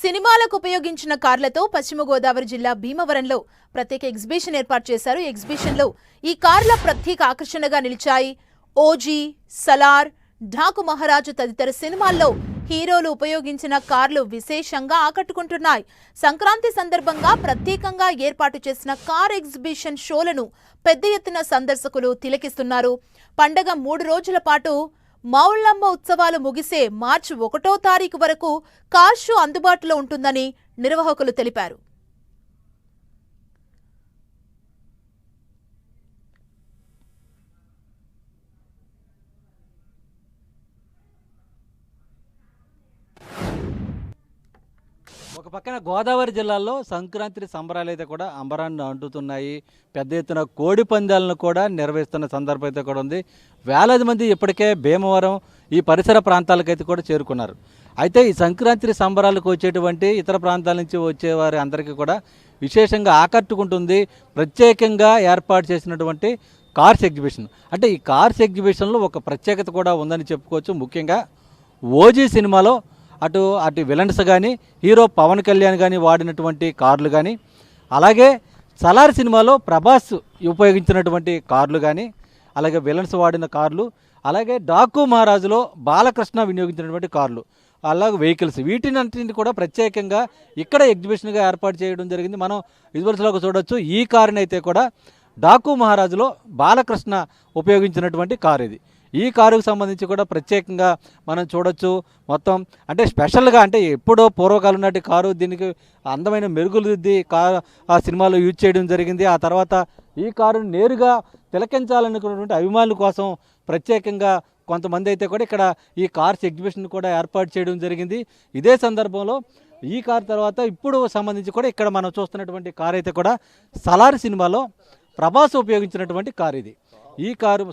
సినిమాలకు ఉపయోగించిన కార్లతో పశ్చిమ గోదావరి జిల్లా భీమవరంలో ప్రత్యేక ఎగ్జిబిషన్ ఏర్పాటు చేశారు. ఈ ఎగ్జిబిషన్లో ఈ కార్ల ప్రత్యేక ఆకర్షణగా నిలిచాయి. ఓజీ, సలార్, ఢాకు మహారాజు తదితర సినిమాల్లో హీరోలు ఉపయోగించిన కార్లు విశేషంగా ఆకట్టుకుంటున్నాయి. సంక్రాంతి సందర్భంగా ప్రత్యేకంగా ఏర్పాటు చేసిన కార్ ఎగ్జిబిషన్ షోలను పెద్ద ఎత్తున సందర్శకులు తిలకిస్తున్నారు. పండగ 3 రోజుల పాటు మౌళ్ళమ్మ ఉత్సవాలు ముగిసే మార్చి 1వ తారీఖు వరకు కార్ షో అందుబాటులో ఉంటుందని నిర్వాహకులు తెలిపారు. ఒక పక్కన గోదావరి జిల్లాలో సంక్రాంతి సంబరాలు అయితే కూడా అంబరాన్ని అంటుతున్నాయి. పెద్ద ఎత్తున కోడి పందాలను కూడా నిర్వహిస్తున్న సందర్భం అయితే కూడా ఉంది. వేలాది మంది ఇప్పటికే భీమవరం ఈ పరిసర ప్రాంతాలకైతే కూడా చేరుకున్నారు. అయితే ఈ సంక్రాంతి సంబరాలకు వచ్చేటువంటి ఇతర ప్రాంతాల నుంచి వచ్చేవారి అందరికీ కూడా విశేషంగా ఆకట్టుకుంటుంది ప్రత్యేకంగా ఏర్పాటు చేసినటువంటి కార్స్ ఎగ్జిబిషన్. అంటే ఈ కార్స్ ఎగ్జిబిషన్లో ఒక ప్రత్యేకత కూడా ఉందని చెప్పుకోవచ్చు. ముఖ్యంగా ఓజీ సినిమాలో అటు విలన్స్ కానీ, హీరో పవన్ కళ్యాణ్ కానీ వాడినటువంటి కార్లు కానీ, అలాగే సలార్ సినిమాలో ప్రభాస్ ఉపయోగించినటువంటి కార్లు కానీ, అలాగే విలన్స్ వాడిన కార్లు, అలాగే డాకు మహారాజులో బాలకృష్ణ వినియోగించినటువంటి కార్లు, అలాగే వెహికల్స్, వీటిని కూడా ప్రత్యేకంగా ఇక్కడ ఎగ్జిబిషన్గా ఏర్పాటు చేయడం జరిగింది. మనం విజువల్స్లో చూడొచ్చు. ఈ కారుని అయితే కూడా డాకు మహారాజులో బాలకృష్ణ ఉపయోగించినటువంటి కారు ఇది. ఈ కారుకు సంబంధించి కూడా ప్రత్యేకంగా మనం చూడొచ్చు. మొత్తం అంటే స్పెషల్గా, అంటే ఎప్పుడో పూర్వకాలం నాటి కారు, దీనికి అందమైన మెరుగులు దిద్ది కారు ఆ సినిమాలో యూజ్ చేయడం జరిగింది. ఆ తర్వాత ఈ కారుని నేరుగా తిలకించాలనుకున్నటువంటి అభిమానుల కోసం ప్రత్యేకంగా కొంతమంది అయితే కూడా ఇక్కడ ఈ కార్స్ ఎగ్జిబిషన్ కూడా ఏర్పాటు చేయడం జరిగింది. ఇదే సందర్భంలో ఈ కారు తర్వాత ఇప్పుడు సంబంధించి కూడా ఇక్కడ మనం చూస్తున్నటువంటి కారు అయితే కూడా సలార్ సినిమాలో ప్రభాస్ ఉపయోగించినటువంటి కారు ఇది. ఈ కారు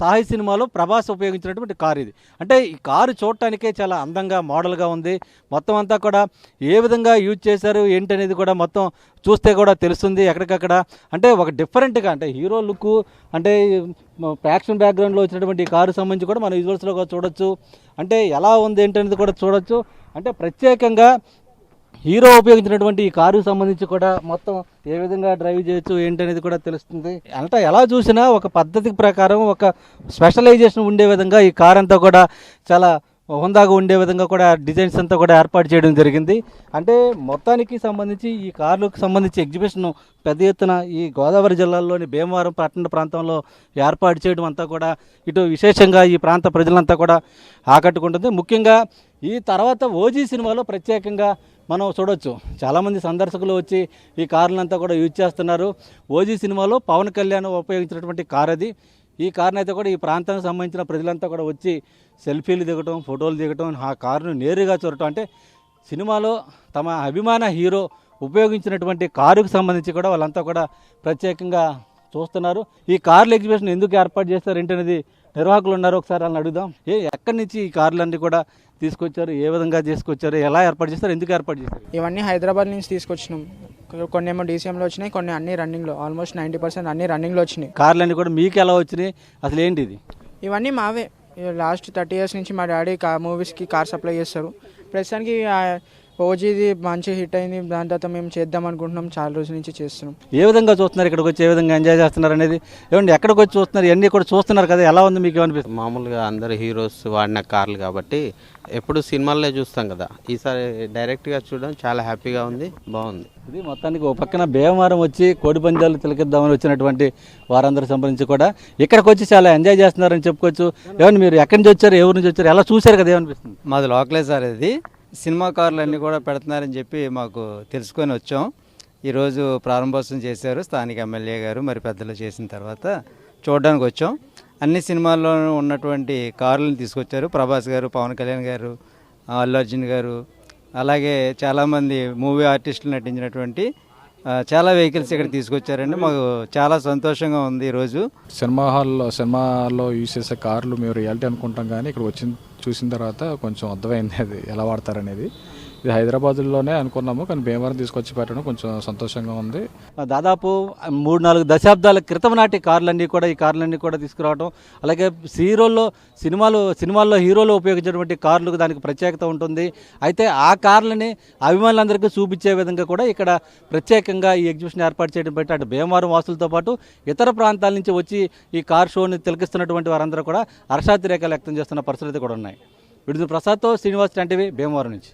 సాహి సినిమాలో ప్రభాస్ ఉపయోగించినటువంటి కారు ఇది. అంటే ఈ కారు చూడటానికే చాలా అందంగా మోడల్గా ఉంది. మొత్తం అంతా కూడా ఏ విధంగా యూజ్ చేశారు ఏంటనేది కూడా మొత్తం చూస్తే కూడా తెలుస్తుంది. ఎక్కడికక్కడ అంటే ఒక డిఫరెంట్గా, అంటే హీరో లుక్, అంటే యాక్షన్ బ్యాక్గ్రౌండ్లో వచ్చినటువంటి కారు సంబంధించి కూడా మనం విజువల్స్లో కూడా చూడొచ్చు. అంటే ఎలా ఉంది ఏంటనేది కూడా చూడొచ్చు. అంటే ప్రత్యేకంగా హీరో ఉపయోగించినటువంటి ఈ కారుకు సంబంధించి కూడా మొత్తం ఏ విధంగా డ్రైవ్ చేయొచ్చు ఏంటనేది కూడా తెలుస్తుంది. అంటే ఎలా చూసినా ఒక పద్ధతి ప్రకారం ఒక స్పెషలైజేషన్ ఉండే విధంగా ఈ కార్ అంతా కూడా చాలా హుందాగా ఉండే విధంగా కూడా డిజైన్స్ అంతా కూడా ఏర్పాటు చేయడం జరిగింది. అంటే మొత్తానికి సంబంధించి ఈ కార్లకు సంబంధించి ఎగ్జిబిషన్ పెద్ద ఎత్తున ఈ గోదావరి జిల్లాలోని భీమవరం పట్టణ ప్రాంతంలో ఏర్పాటు చేయడం అంతా కూడా ఇటు విశేషంగా ఈ ప్రాంత ప్రజలంతా కూడా ఆకట్టుకుంటుంది. ముఖ్యంగా ఈ తర్వాత ఓజీ సినిమాలో ప్రత్యేకంగా మనం చూడొచ్చు. చాలామంది సందర్శకులు వచ్చి ఈ కార్లంతా కూడా యూజ్ చేస్తున్నారు. ఓజీ సినిమాలో పవన్ కళ్యాణ్ ఉపయోగించినటువంటి కార్ అది. ఈ కార్ని అయితే కూడా ఈ ప్రాంతానికి సంబంధించిన ప్రజలంతా కూడా వచ్చి సెల్ఫీలు దిగటం, ఫోటోలు దిగటం, ఆ కారును నేరుగా చూడటం, అంటే సినిమాలో తమ అభిమాన హీరో ఉపయోగించినటువంటి కారుకు సంబంధించి కూడా వాళ్ళంతా కూడా ప్రత్యేకంగా చూస్తున్నారు. ఈ కార్ల ఎగ్జిబిషన్ ఎందుకు ఏర్పాటు చేస్తారు ఏంటనేది నిర్వాహకులు ఉన్నారు, ఒకసారి వాళ్ళని అడుగుదాం. ఎక్కడి నుంచి ఈ కార్లన్నీ కూడా తీసుకొచ్చారు, ఏ విధంగా తీసుకొచ్చారు, ఎలా ఏర్పాటు చేస్తారు, ఎందుకు ఏర్పాటు చేస్తారు? ఇవన్నీ హైదరాబాద్ నుంచి తీసుకొచ్చినాం. కొన్ని ఏమో డీసీఎంలో వచ్చినాయి, కొన్ని అన్ని రన్నింగ్లో, ఆల్మోస్ట్ 90% అన్ని రన్నింగ్లో వచ్చినాయి. కార్లన్నీ కూడా మీకు ఎలా వచ్చినాయి, అసలు ఏంటి ఇది? ఇవన్నీ మావే. లాస్ట్ 30 years నుంచి మా డాడీ మూవీస్కి కార్ సప్లై చేస్తారు. ప్రస్తుతానికి ఓజీది మంచి హిట్ అయింది. దాని తర్వాత మేము చేద్దాం అనుకుంటున్నాం, చాలా రోజుల నుంచి చేస్తున్నాం. ఏ విధంగా చూస్తున్నారు, ఇక్కడికి వచ్చి ఏ విధంగా ఎంజాయ్ చేస్తున్నారు అనేది? ఏమండి ఎక్కడికి వచ్చి చూస్తున్నారు, ఇవన్నీ కూడా చూస్తున్నారు కదా, ఎలా ఉంది మీకు అనిపిస్తుంది? మామూలుగా అందరు హీరోస్ వాడిన కార్లు కాబట్టి ఎప్పుడు సినిమాల్లో చూస్తాం కదా, ఈసారి డైరెక్ట్గా చూడడం చాలా హ్యాపీగా ఉంది, బాగుంది. ఇది మొత్తానికి ఒక పక్కన భీమవరం వచ్చి కోడి పందాలు తిలకిద్దామని వచ్చినటువంటి వారందరూ సంబంధించి కూడా ఇక్కడికి వచ్చి చాలా ఎంజాయ్ చేస్తున్నారని చెప్పుకోవచ్చు. ఏమన్నా మీరు ఎక్కడి నుంచి వచ్చారు, ఎవరి నుంచి వచ్చారు, ఎలా చూశారు కదా, ఏమనిపిస్తుంది? మాది లోకలే సార్. ఇది సినిమా కార్లు అన్నీ కూడా పెడుతున్నారని చెప్పి మాకు తెలుసుకొని వచ్చాం. ఈరోజు ప్రారంభోత్సవం చేశారు స్థానిక ఎమ్మెల్యే గారు, మరి పెద్దలు చేసిన తర్వాత చూడడానికి వచ్చాం. అన్ని సినిమాల్లో ఉన్నటువంటి కార్లను తీసుకొచ్చారు. ప్రభాస్ గారు, పవన్ కళ్యాణ్ గారు, అల్లు అర్జున్ గారు, అలాగే చాలామంది మూవీ ఆర్టిస్టులు నటించినటువంటి చాలా వెహికల్స్ ఇక్కడ తీసుకొచ్చారండి. మాకు చాలా సంతోషంగా ఉంది. ఈరోజు సినిమాలో యూజ్ చేసే కార్లు మేము రియాలిటీ అనుకుంటాం, కానీ ఇక్కడ చూసిన తర్వాత కొంచెం అర్థమైంది అది ఎలా వాడతారనేది. ఇది హైదరాబాద్లోనే అనుకున్నాము, కానీ భీమవరం తీసుకొచ్చి పెట్టడం కొంచెం సంతోషంగా ఉంది. దాదాపు 3-4 దశాబ్దాల క్రితం నాటి కార్లన్నీ కూడా ఈ కార్లన్నీ కూడా తీసుకురావడం, అలాగే సినిమాల్లో హీరోలు ఉపయోగించినటువంటి కార్లకు దానికి ప్రత్యేకత ఉంటుంది. అయితే ఆ కార్లని అభిమానులందరికీ చూపించే విధంగా కూడా ఇక్కడ ప్రత్యేకంగా ఈ ఎగ్జిబిషన్ ఏర్పాటు చేయడం బట్టి అటు భీమవరం వాసులతో పాటు ఇతర ప్రాంతాల నుంచి వచ్చి ఈ కార్ షోని తిలకిస్తున్నటువంటి వారందరూ కూడా హర్షాతిరేకాలు వ్యక్తం చేస్తున్న పరిస్థితులు కూడా ఉన్నాయి. విడుదల ప్రసాద్తో శ్రీనివాస్, 10 టీవీ, భీమవరం నుంచి.